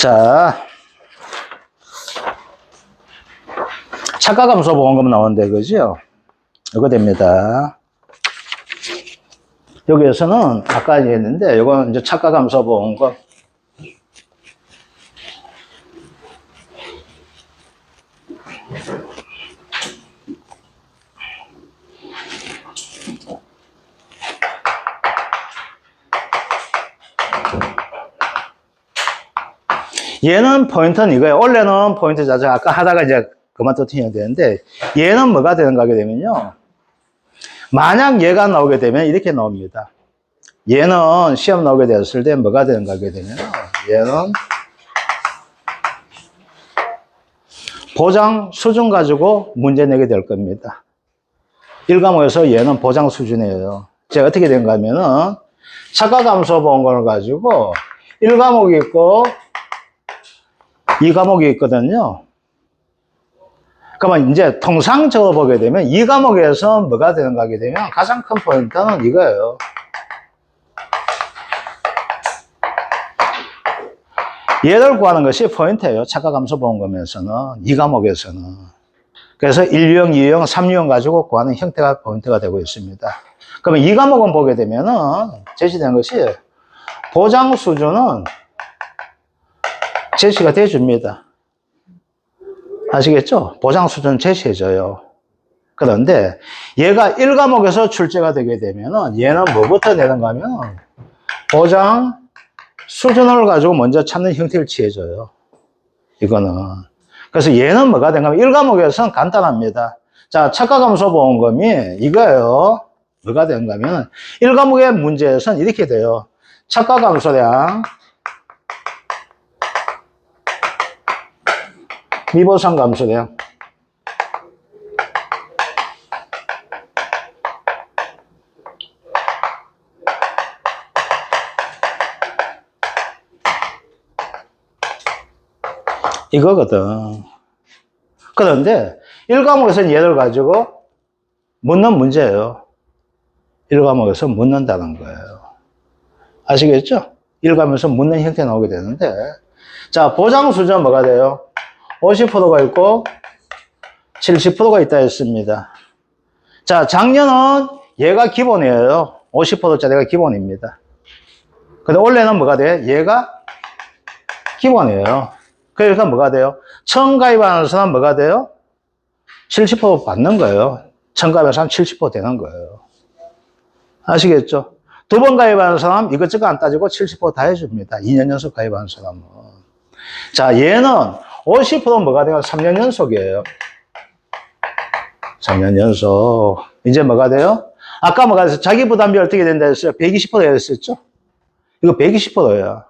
자, 차가감소보험금 나오는데, 그죠? 이거 됩니다. 여기에서는 아까 얘기했는데, 이건 이제 차가감소보험금. 얘는 포인트는 이거예요. 원래는 포인트 자체가 아까 하다가 이제 그만둬야 되는데, 얘는 뭐가 되는가 하게 되면요. 만약 얘가 나오게 되면 이렇게 나옵니다. 얘는 시험 나오게 되었을 때 뭐가 되는가 하게 되면, 얘는 보장 수준 가지고 문제 내게 될 겁니다. 1과목에서 얘는 보장 수준이에요. 제가 어떻게 된가 하면은, 차가감소보험금을 가지고 1과목이 있고, 2과목이 있거든요. 그러면 이제 통상적으로 보게 되면 2과목에서 뭐가 되는가 하게 되면 가장 큰 포인트는 이거예요. 얘를 구하는 것이 포인트예요. 차가감소보험금에서는, 2과목에서는. 그래서 1유형, 2유형, 3유형 가지고 구하는 형태가 포인트가 되고 있습니다. 그러면 2과목은 보게 되면은 제시된 것이 보장 수준은 제시가 돼줍니다. 아시겠죠? 보장 수준 제시해줘요. 그런데 얘가 1과목에서 출제가 되게 되면은 얘는 뭐부터 내는가 하면 보장 수준을 가지고 먼저 찾는 형태를 취해줘요. 이거는. 그래서 얘는 뭐가 된가 하면 1과목에서는 간단합니다. 자, 차가감소보험금이 이거예요. 뭐가 되는가 하면 1과목의 문제에서는 이렇게 돼요. 차가감소량 미보상 감소량. 이거거든. 그런데 1과목에서는 얘를 가지고 묻는 문제예요. 1과목에서 묻는다는 거예요. 아시겠죠? 1과목에서 묻는 형태 나오게 되는데, 자, 보장 수준 뭐가 돼요? 50%가 있고 70%가 있다 했습니다. 자, 작년은 얘가 기본이에요. 50%짜리가 기본입니다. 근데 올해는 뭐가 돼? 얘가 기본이에요. 그러니까 뭐가 돼요? 처음 가입하는 사람 뭐가 돼요? 70% 받는 거예요. 처음 가입하는 사람 70% 되는 거예요. 아시겠죠? 두 번 가입하는 사람 이것저것 안 따지고 70% 다 해줍니다. 2년 연속 가입하는 사람은. 자, 얘는 50% 뭐가 돼요? 3년 연속이에요. 3년 연속. 이제 뭐가 돼요? 아까 뭐가 돼서 자기 부담비 어떻게 된다 했어요? 120% 했었죠? 이거 120%예요.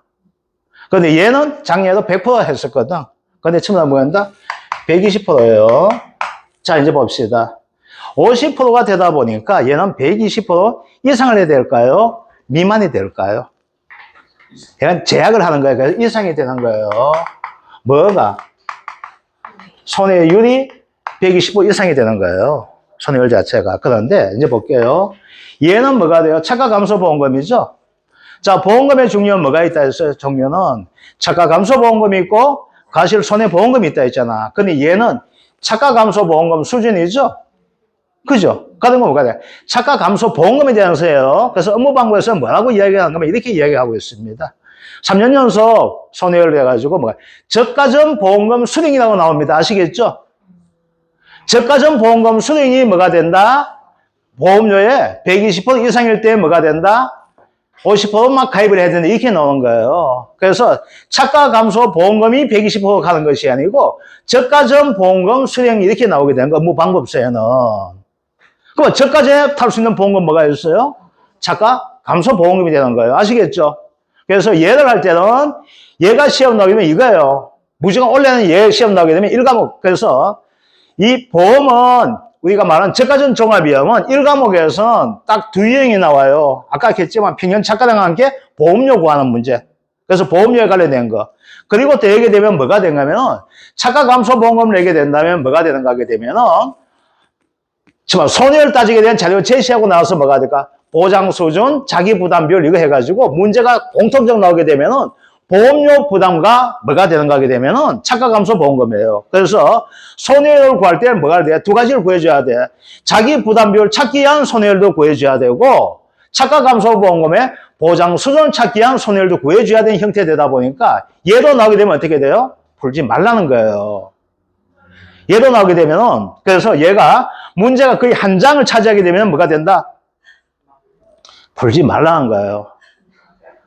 근데 얘는 작년에도 100% 했었거든. 근데 처음에 뭐 한다? 120%예요. 자, 이제 봅시다. 50%가 되다 보니까 얘는 120% 이상을 해야 될까요? 미만이 될까요? 얘는 제약을 하는 거예요. 그래서 이상이 되는 거예요. 뭐가? 손해율이 125 이상이 되는 거예요. 손해율 자체가. 그런데 이제 볼게요. 얘는 뭐가 돼요? 차가감소보험금이죠? 자, 보험금의 종류는 뭐가 있다 했어요? 종류는 차가감소보험금이 있고 과실손해보험금이 있다 했잖아. 근데 얘는 차가감소보험금 수준이죠? 그죠? 그런 거 뭐가 돼? 차가감소보험금에 대해서예요. 그래서 업무방법에서 뭐라고 이야기하는 거면 이렇게 이야기하고 있습니다. 3년 연속 손해율 해가지고 뭐가 저가전 보험금 수령이라고 나옵니다. 아시겠죠? 저가전 보험금 수령이 뭐가 된다? 보험료의 120% 이상일 때 뭐가 된다? 50%만 가입을 해야 된다. 이렇게 나오는 거예요. 그래서 차가감소 보험금이 120% 가는 것이 아니고 저가전 보험금 수령이 이렇게 나오게 되는 거, 업무방법서에는. 그럼 저가전에 탈 수 있는 보험금 뭐가 있어요? 차가감소 보험금이 되는 거예요. 아시겠죠? 그래서 얘를 할 때는 얘가 시험 나오게 되면 이거예요. 무조건 원래는 얘 시험 나오게 되면 1과목. 그래서 이 보험은 우리가 말하는 저가전 종합위험은 1과목에서는 딱 두 유형이 나와요. 아까 했지만 평균 차가량과 함께 보험료 구하는 문제. 그래서 보험료에 관련된 거. 그리고 더 얘기 되면 뭐가 되냐면 차가감소보험금을 내게 된다면 뭐가 되는가 하게 되면은 정말 손해를 따지게 된 자료 제시하고 나와서 뭐가 될까? 보장 수준, 자기 부담 비율 이거 해가지고 문제가 공통적 나오게 되면은 보험료 부담과 뭐가 되는가 하게 되면은 차가 감소 보험금이에요. 그래서 손해율을 구할 때는 뭐가 돼야 돼? 두 가지를 구해줘야 돼. 자기 부담 비율을 찾기 위한 손해율도 구해줘야 되고, 차가 감소 보험금에 보장 수준을 찾기 위한 손해율도 구해줘야 되는 형태되다 보니까 얘도 나오게 되면 어떻게 돼요? 풀지 말라는 거예요. 얘도 나오게 되면은, 그래서 얘가 문제가 거의 한 장을 차지하게 되면 뭐가 된다? 풀지 말라는 거예요.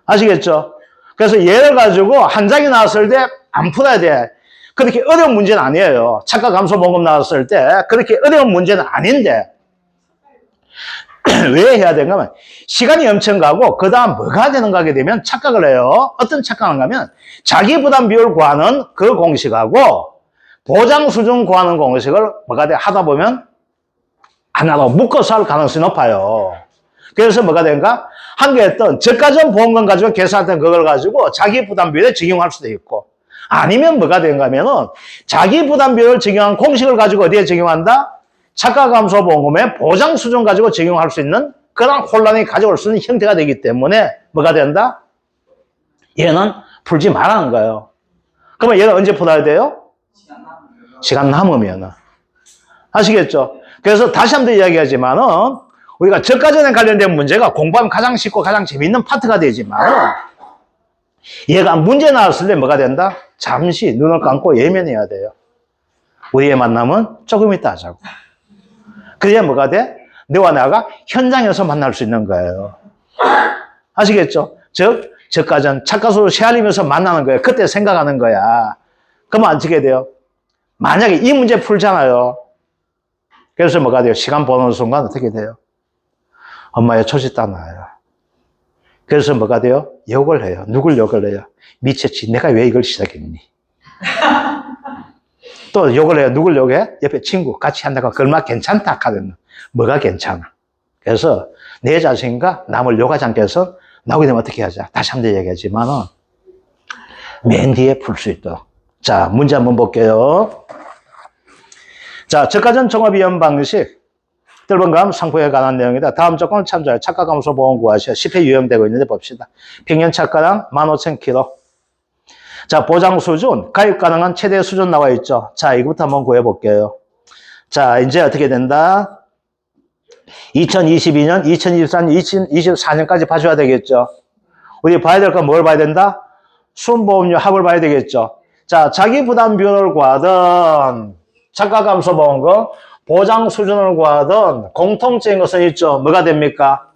아시겠죠? 그래서 얘를 가지고 한 장이 나왔을 때 안 풀어야 돼. 그렇게 어려운 문제는 아니에요. 차가 감소 보험금 나왔을 때 그렇게 어려운 문제는 아닌데 왜 해야 되는가 하면 시간이 엄청 가고 그 다음 뭐가 되는가 하게 되면 착각을 해요. 어떤 착각을 하면 자기 부담 비율 구하는 그 공식하고 보장 수준 구하는 공식을 뭐가 돼 하다 보면 하나로 묶어서 할 가능성이 높아요. 그래서 뭐가 되는가? 한개 했던 저가전 보험금 가지고 계산했던 그걸 가지고 자기 부담 비율에 적용할 수도 있고 아니면 뭐가 되는가 하면은 자기 부담 비율을 적용한 공식을 가지고 어디에 적용한다? 차가 감소 보험금의 보장 수준 가지고 적용할 수 있는 그런 혼란이 가져올 수 있는 형태가 되기 때문에 뭐가 된다? 얘는 풀지 말라는 거예요. 그러면 얘는 언제 풀어야 돼요? 시간 남으면. 아시겠죠? 그래서 다시 한번 이야기하지만은 우리가 저가전에 관련된 문제가 공부하면 가장 쉽고 가장 재미있는 파트가 되지만 얘가 문제 나왔을 때 뭐가 된다? 잠시 눈을 감고 예면해야 돼요. 우리의 만남은 조금 이따 하자고. 그래야 뭐가 돼? 너와 나가 현장에서 만날 수 있는 거예요. 아시겠죠? 즉 저가전 착가수를 헤아리면서 만나는 거예요. 그때 생각하는 거야. 그러면 어떻게 돼요? 만약에 이 문제 풀잖아요. 그래서 뭐가 돼요? 시간 보는 순간 어떻게 돼요? 엄마의 초지 따놔요. 그래서 뭐가 돼요? 욕을 해요. 누굴 욕을 해요? 미쳤지. 내가 왜 이걸 시작했니? 또 욕을 해요. 누굴 욕해? 옆에 친구 같이 한다고 얼마나 괜찮다 하거든. 뭐가 괜찮아? 그래서 내 자신과 남을 욕하지 않게 해서 나오게 되면 어떻게 하자? 다시 한번 얘기하지만은 맨 뒤에 풀 수 있도록. 자, 문제 한번 볼게요. 자, 저가전 종합이연 방식. 뜰번감 상품에 관한 내용이다. 다음 조건을 참조하여 차가 감소 보험 구하시오. 10회 유형되고 있는데 봅시다. 평균 차가당 15,000km. 자, 보장 수준, 가입 가능한 최대 수준 나와 있죠. 자, 이거부터 한번 구해볼게요. 자, 이제 어떻게 된다? 2022년, 2023년, 2024년까지 봐줘야 되겠죠. 우리 봐야 될 건 뭘 봐야 된다? 순보험료 합을 봐야 되겠죠. 자, 자기 부담 비율을 구하든 차가 감소 보험금 보장 수준을 구하든 공통적인 것은 있죠. 뭐가 됩니까?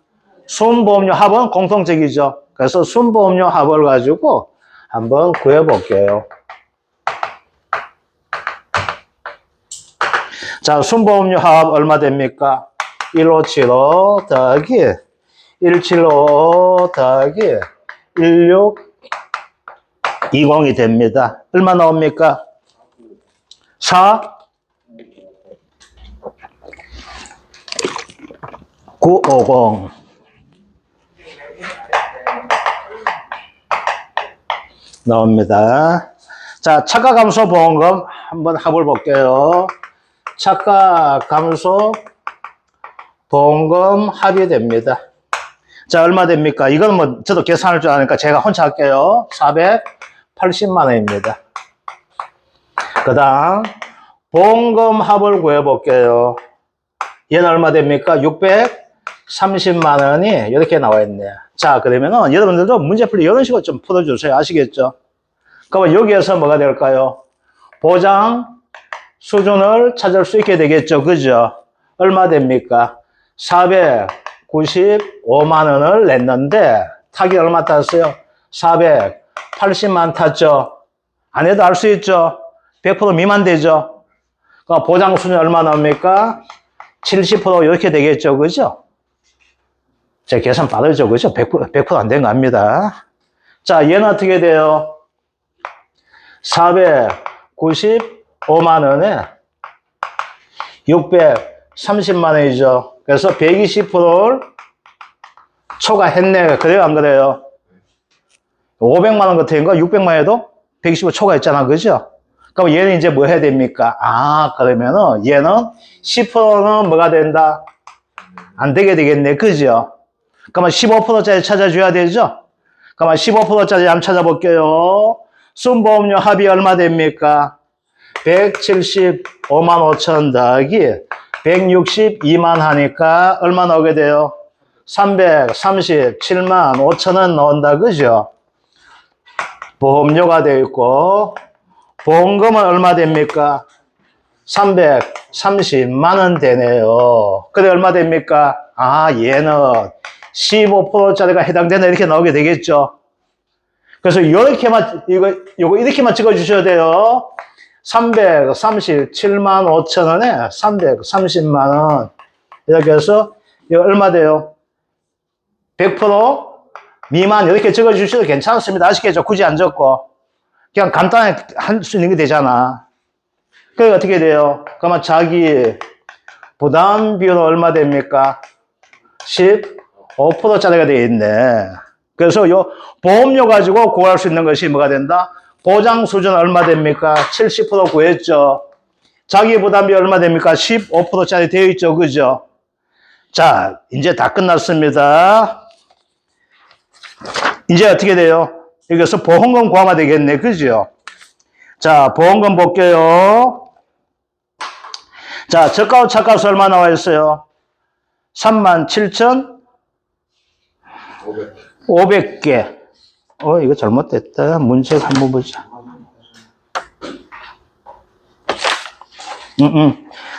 순보험료 합은 공통적이죠. 그래서 순보험료 합을 가지고 한번 구해볼게요. 자, 순보험료 합 얼마 됩니까? 1575 더하기 175 더하기 1620이 됩니다. 얼마 나옵니까? 4 950 나옵니다. 자, 차가 감소 보험금 한번 합을 볼게요. 차가 감소 보험금 합이 됩니다. 자, 얼마 됩니까? 이건 뭐 저도 계산할 줄 아니까 제가 혼자 할게요. 480만 원입니다. 그 다음 보험금 합을 구해볼게요. 얘는 얼마 됩니까? 630만 원이 이렇게 나와 있네요. 자, 그러면은 여러분들도 문제풀이 이런 식으로 좀 풀어주세요. 아시겠죠? 그러면 여기에서 뭐가 될까요? 보장 수준을 찾을 수 있게 되겠죠. 그죠? 얼마 됩니까? 495만 원을 냈는데 타기 얼마 탔어요? 480만 탔죠. 안 해도 알 수 있죠. 100% 미만 되죠. 그러니까 보장 수준이 얼마 나옵니까? 70% 이렇게 되겠죠. 그죠? 제 계산 빠르죠. 그죠? 100% 안 된 거 압니다. 자, 얘는 어떻게 돼요? 495만 원에 630만 원이죠. 그래서 120%를 초과했네. 그래요? 안 그래요? 500만 원 같은 거 600만 원에도 120% 초과했잖아. 그죠? 그럼 얘는 이제 뭐 해야 됩니까? 아, 그러면은 얘는 10%는 뭐가 된다? 안 되게 되겠네. 그죠? 그러면 15%짜리 찾아줘야 되죠? 그러면 15%짜리 한번 찾아볼게요. 순보험료 합이 얼마 됩니까? 175만 5천 더하기 162만 하니까 얼마 나오게 돼요? 337만 5천 원 나온다, 그죠? 보험료가 되어 있고, 보험금은 얼마 됩니까? 330만 원 되네요. 근데 얼마 됩니까? 아, 얘는 15%짜리가 해당된다, 이렇게 나오게 되겠죠? 그래서 이렇게만, 요거 이렇게만 찍어주셔야 돼요. 337만 5천 원에 330만 원. 이렇게 해서, 이거 얼마 돼요? 100% 미만 이렇게 적어주셔도 괜찮습니다. 아시겠죠? 굳이 안 적고. 그냥 간단하게 할 수 있는 게 되잖아. 그게 어떻게 돼요? 그러면 자기 부담 비율은 얼마 됩니까? 15%짜리가 되어 있네. 그래서 요 보험료 가지고 구할 수 있는 것이 뭐가 된다? 보장 수준 얼마 됩니까? 70% 구했죠. 자기 부담비 얼마 됩니까? 15%짜리 되어 있죠. 그죠? 자, 이제 다 끝났습니다. 이제 어떻게 돼요? 여기서 보험금 구하면 되겠네. 그죠? 자, 보험금 볼게요. 자, 저가와 차가서 얼마 나와 있어요? 37,500개. 이거 잘못됐다. 문제가 한번 보자.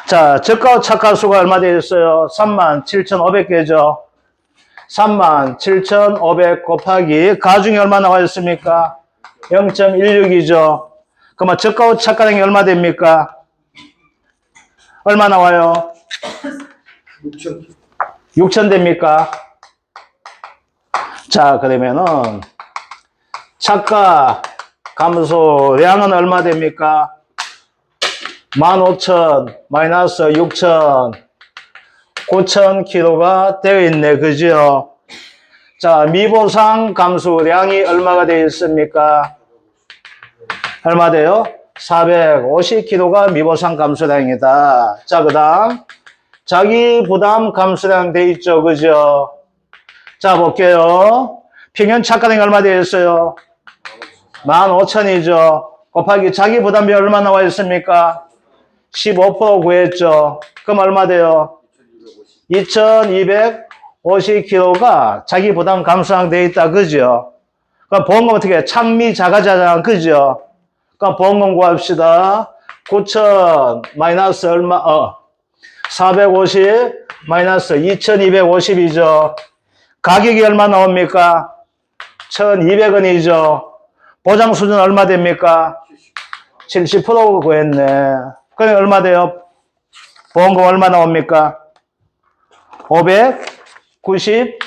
자, 저가와 차가수가 얼마 되어 있어요? 37,500개죠. 37,500 곱하기 가중이 얼마 나와 있습니까? 0.16이죠. 그러면 저가와 차가량이 얼마 됩니까? 얼마 나와요? 6천 됩니까? 자, 그러면은 차가 감소량은 얼마 됩니까? 15,000 마이너스 6,000 9,000kg가 되어 있네. 그죠? 자, 미보상 감소량이 얼마가 되어 있습니까? 얼마 돼요? 450kg가 미보상 감소량이다. 자, 그 다음 자기 부담 감소량 되어 있죠. 그죠? 자, 볼게요. 평균 차가량이 얼마 되어 있어요? 15,000이죠. 곱하기 자기 부담비 얼마 나와 있습니까? 15% 구했죠. 그럼 얼마 돼요? 2,250kg가 자기 부담 감소량 되어 있다. 그죠? 그럼 보험금 어떻게 해? 찬미 자가자장. 그죠? 그럼 보험금 구합시다. 9,000 마이너스 얼마? 450 마이너스 2,250이죠. 가격이 얼마 나옵니까? 1,200원이죠. 보장 수준 얼마 됩니까? 70% 구했네. 그럼 얼마 돼요? 보험금 얼마 나옵니까? 592만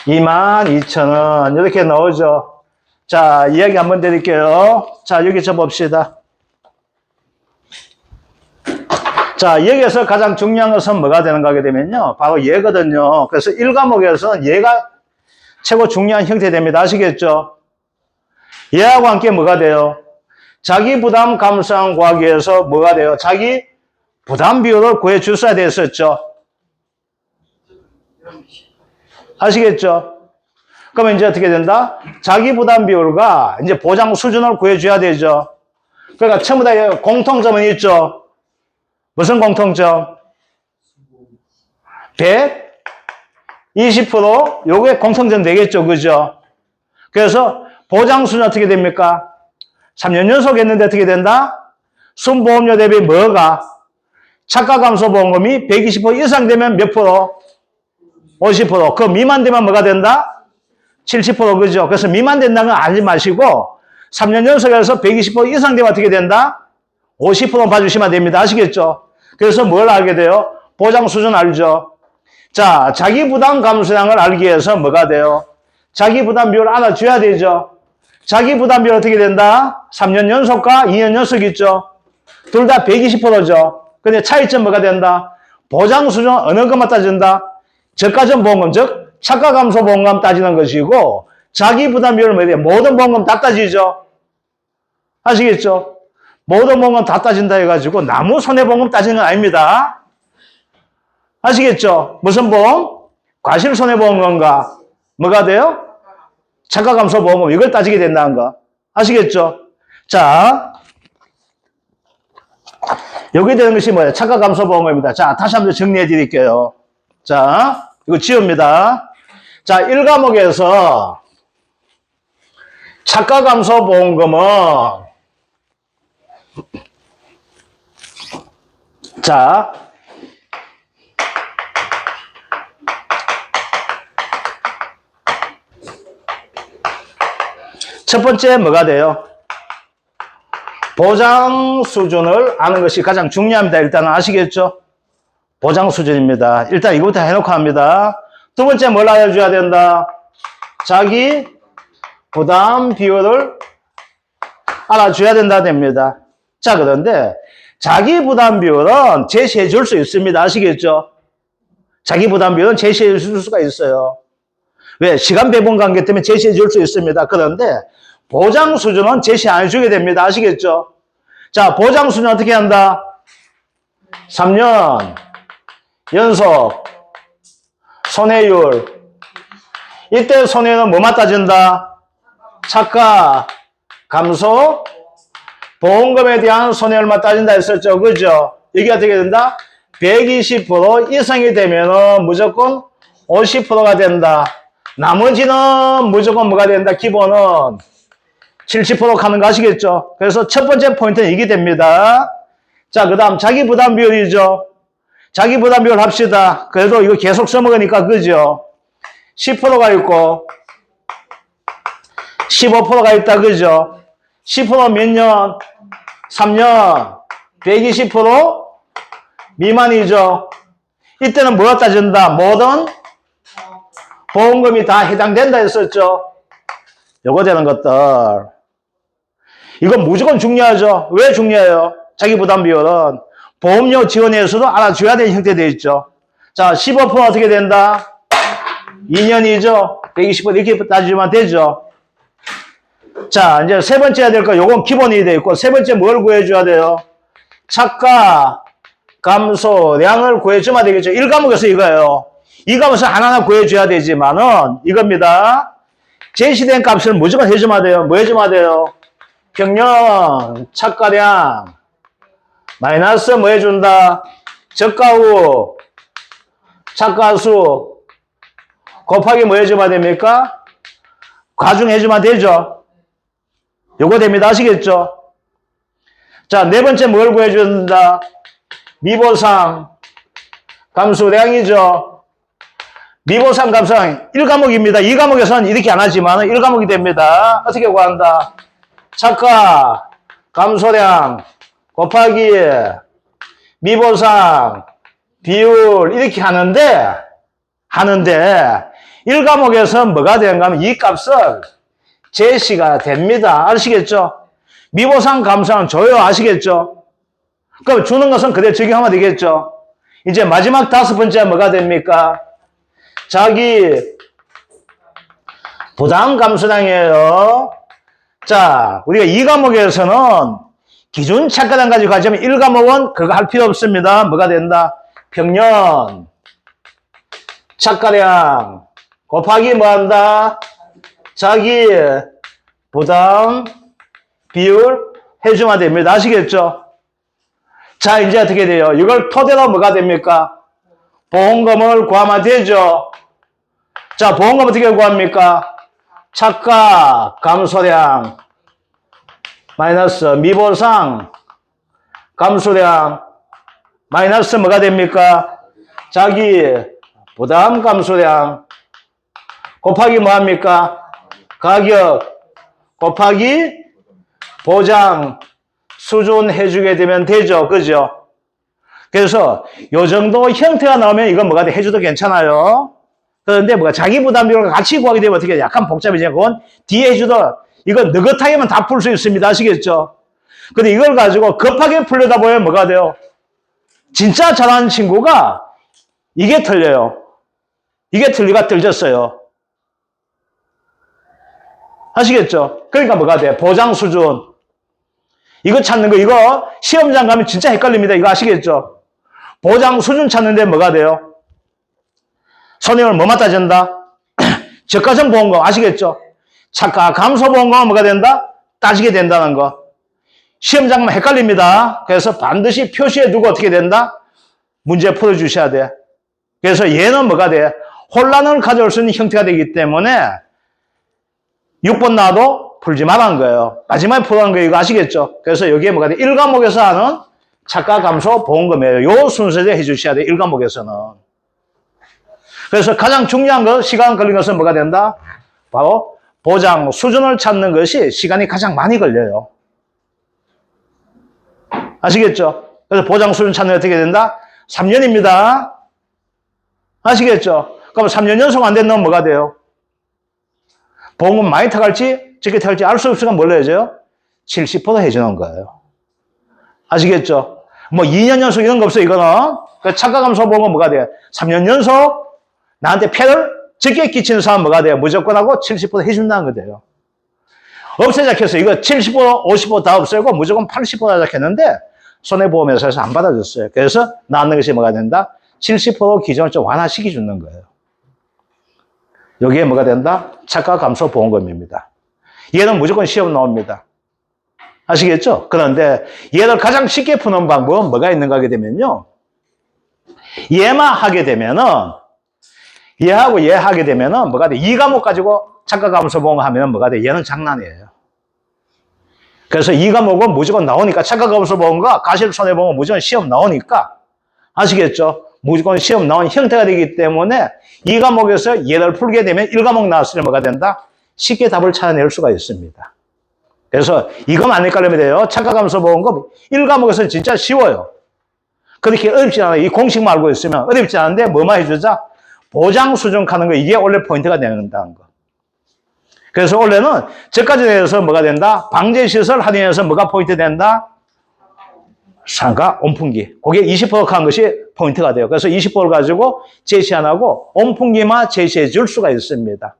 2천 원. 이렇게 나오죠. 자, 이야기 한번 드릴게요. 자, 여기 봅시다. 자, 여기에서 가장 중요한 것은 뭐가 되는가 하게 되면요. 바로 얘거든요. 그래서 1과목에서는 얘가 최고 중요한 형태 됩니다. 아시겠죠? 얘하고 함께 뭐가 돼요? 자기 부담 감소량 구하기 위해서 뭐가 돼요? 자기 부담 비율을 구해 주셔야 됐었죠. 아시겠죠? 그러면 이제 어떻게 된다? 자기 부담 비율과 이제 보장 수준을 구해줘야 되죠. 그러니까 전부 다 공통점은 있죠. 무슨 공통점? 120% 요게 공통점 되겠죠. 그죠? 그래서 보장 수준 어떻게 됩니까? 3년 연속 했는데 어떻게 된다? 순보험료 대비 뭐가? 차가 감소 보험금이 120% 이상 되면 몇 프로? 50%. 그 미만 되면 뭐가 된다? 70%. 그죠? 그래서 미만 된다는 건 알지 마시고 3년 연속해서 120% 이상 되면 어떻게 된다? 50% 봐주시면 됩니다. 아시겠죠? 그래서 뭘 알게 돼요? 보장 수준 알죠? 자, 자기 부담 감소량을 알기 위해서 뭐가 돼요? 자기 부담 비율을 알아줘야 되죠? 자기 부담 비율 어떻게 된다? 3년 연속과 2년 연속 있죠? 둘 다 120%죠? 근데 차이점 뭐가 된다? 보장 수준 어느 것만 따진다? 저가전 보험금, 즉 차가 감소 보험금 따지는 것이고 자기 부담 비율은 뭐예요? 모든 보험금 다 따지죠? 아시겠죠? 모든 보험금 다 따진다 해가지고 나무 손해보험금 따지는 건 아닙니다. 아시겠죠? 무슨 보험? 과실 손해보험금과 뭐가 돼요? 차가감소보험금 이걸 따지게 된다는 거. 아시겠죠? 자, 여기 되는 것이 뭐예요? 차가감소보험금입니다. 자, 다시 한번 정리해 드릴게요. 자, 이거 지웁니다. 자, 1과목에서 차가감소보험금은 자, 첫 번째 뭐가 돼요? 보장 수준을 아는 것이 가장 중요합니다. 일단 아시겠죠? 보장 수준입니다. 일단 이거부터 해놓고 합니다. 두 번째 뭘 알아줘야 된다? 자기 부담 비율을 알아줘야 된다 됩니다. 자, 그런데 자기 부담 비율은 제시해 줄 수 있습니다. 아시겠죠? 자기 부담 비율은 제시해 줄 수가 있어요. 왜? 시간 배분 관계 때문에 제시해 줄 수 있습니다. 그런데 보장 수준은 제시 안 해주게 됩니다. 아시겠죠? 자, 보장 수준 어떻게 한다? 3년 연속 손해율. 이때 손해율은 뭐만 따진다? 차가 감소 보험금에 대한 손해율만 따진다 했었죠. 그죠? 이게 어떻게 된다? 120% 이상이 되면은 무조건 50%가 된다. 나머지는 무조건 뭐가 된다? 기본은 70% 가는 거 아시겠죠? 그래서 첫 번째 포인트는 이게 됩니다. 자, 그 다음 자기 부담 비율이죠. 자기 부담 비율 합시다. 그래도 이거 계속 써먹으니까 그죠? 10%가 있고 15%가 있다. 그죠? 10% 몇 년? 3년 120% 미만이죠. 이때는 뭐가 따진다? 모든 보험금이 다 해당된다 했었죠. 요거 되는 것들. 이건 무조건 중요하죠. 왜 중요해요? 자기 부담 비율은 보험료 지원에서도 알아줘야 되는 형태 되어 있죠. 자, 15% 어떻게 된다? 2년이죠. 120% 이렇게 따지면 되죠. 자, 이제 세 번째 해야 될 거, 요건 기본이 되어 있고, 세 번째 뭘 구해줘야 돼요? 차가 감소량을 구해주면 되겠죠. 1과목에서 이거예요. 2과목에서 하나하나 구해줘야 되지만은, 이겁니다. 제시된 값을 무조건 해주면 돼요. 뭐 해주면 돼요? 평년 차가량 마이너스 뭐 해준다? 저가 후 차가수 곱하기 뭐 해주면 됩니까? 과중해주면 되죠. 요거 됩니다. 아시겠죠? 자, 네 번째 뭘 구해준다? 미보상 감소량이죠. 미보상 감소량 1과목입니다. 2과목에서는 이렇게 안 하지만 1과목이 됩니다. 어떻게 구한다? 차가 감소량 곱하기 미보상 비율 이렇게 하는데 1과목에서 뭐가 되는가 하면 이 값을 제시가 됩니다. 아시겠죠? 미보상 감소량 줘요. 아시겠죠? 그럼 주는 것은 그대로 적용하면 되겠죠? 이제 마지막 다섯 번째 뭐가 됩니까? 자기 부담 감소량이에요. 자, 우리가 2과목에서는 기준 차가량 가지고 가자면 1과목은 그거 할 필요 없습니다. 뭐가 된다? 평년 차가량 곱하기 뭐 한다? 자기 부담 비율 해주면 됩니다. 아시겠죠? 자, 이제 어떻게 돼요? 이걸 토대로 뭐가 됩니까? 보험금을 구하면 되죠. 자, 보험금 어떻게 구합니까? 차가 감소량 마이너스 미보상 감소량 마이너스 뭐가 됩니까? 자기 부담 감소량 곱하기 뭐 합니까? 가격 곱하기 보장 수준 해주게 되면 되죠. 그죠? 그래서 요 정도 형태가 나오면 이건 뭐가 돼? 해줘도 괜찮아요. 그런데 뭐가 자기 부담 비율과 같이 구하게 되면 어떻게 약간 복잡해지냐? 그건 뒤에 해줘도 이건 느긋하게만 다 풀 수 있습니다. 아시겠죠? 근데 이걸 가지고 급하게 풀려다 보면 뭐가 돼요? 진짜 잘하는 친구가 이게 틀려요. 이게 틀리가 틀렸어요. 아시겠죠? 그러니까 뭐가 돼? 보장 수준. 이거 찾는 거, 이거 시험장 가면 진짜 헷갈립니다. 이거 아시겠죠? 보장 수준 찾는데 뭐가 돼요? 손해율 뭐만 따진다? 저가점 보험금 아시겠죠? 차가 감소보험금은 뭐가 된다? 따지게 된다는 거. 시험 장면 헷갈립니다. 그래서 반드시 표시해 두고 어떻게 된다? 문제 풀어주셔야 돼. 그래서 얘는 뭐가 돼? 혼란을 가져올 수 있는 형태가 되기 때문에 6번 나와도 풀지 말라는 거예요. 마지막에 풀어라는 거 이거 아시겠죠? 그래서 여기에 뭐가 돼? 1과목에서 하는 차가 감소 보험금이에요. 요 순서대로 해주셔야 돼. 1과목에서는. 그래서 가장 중요한 거, 시간 걸린 것은 뭐가 된다? 바로 보장 수준을 찾는 것이 시간이 가장 많이 걸려요. 아시겠죠? 그래서 보장 수준 찾는 게 어떻게 된다? 3년입니다. 아시겠죠? 그럼 3년 연속 안 된다면 뭐가 돼요? 보험금 많이 타갈지 적게 타갈지 알 수 없으니까 뭘 해줘요? 70% 해주는 거예요. 아시겠죠? 뭐 2년 연속 이런 거 없어요, 이거는. 그 차가 감소 보험은 뭐가 돼요? 3년 연속 나한테 폐를 적게 끼치는 사람 뭐가 돼요? 무조건 하고 70% 해준다는 거 돼요. 없애자 했어. 이거 70%, 50% 다 없애고 무조건 80% 하자 했는데 손해보험회사에서 안 받아줬어요. 그래서 나왔는 것이 뭐가 된다? 70% 기준을 좀 완화시켜 주는 거예요. 여기에 뭐가 된다? 차가 감소 보험금입니다. 얘는 무조건 시험 나옵니다. 아시겠죠? 그런데 얘를 가장 쉽게 푸는 방법은 뭐가 있는가 하게 되면요. 얘만 하게 되면은 얘하고 얘 하게 되면은 뭐가 돼? 2과목 가지고 차가 감소 보험을 하면 뭐가 돼? 얘는 장난이에요. 그래서 2과목은 무조건 나오니까 차가 감소 보험과 가실 손해보험은 무조건 시험 나오니까 아시겠죠? 무조건 시험 나온 형태가 되기 때문에 2과목에서 얘를 풀게 되면 1과목 나왔을 때 뭐가 된다? 쉽게 답을 찾아낼 수가 있습니다. 그래서 이거만 안 헷갈리면 돼요. 차가 감소 보험금 1과목에서는 진짜 쉬워요. 그렇게 어렵지 않아요. 이 공식만 알고 있으면 어렵지 않은데 뭐만 해주자? 보장 수준 하는 거 이게 원래 포인트가 된다는 거. 그래서 원래는 저까지 대해서 뭐가 된다? 방제시설 할인해서 뭐가 포인트 된다? 상가 온풍기. 그게 20% 한 것이 포인트가 돼요. 그래서 20%를 가지고 제시 안 하고 온풍기만 제시해 줄 수가 있습니다.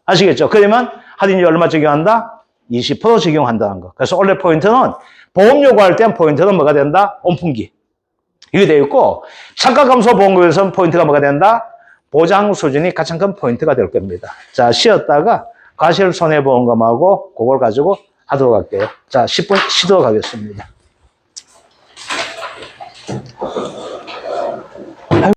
아시겠죠? 그러면 할인율 얼마 적용한다? 20% 적용한다는 거. 그래서 원래 포인트는 보험 요구할 땐 포인트는 뭐가 된다? 온풍기. 이게 되어 있고 차가 감소 보험금에서는 포인트가 뭐가 된다? 보장 수준이 가장 큰 포인트가 될 겁니다. 자, 쉬었다가 과실 손해보험금하고 그걸 가지고 하도록 할게요. 자, 10분 쉬도록 하겠습니다.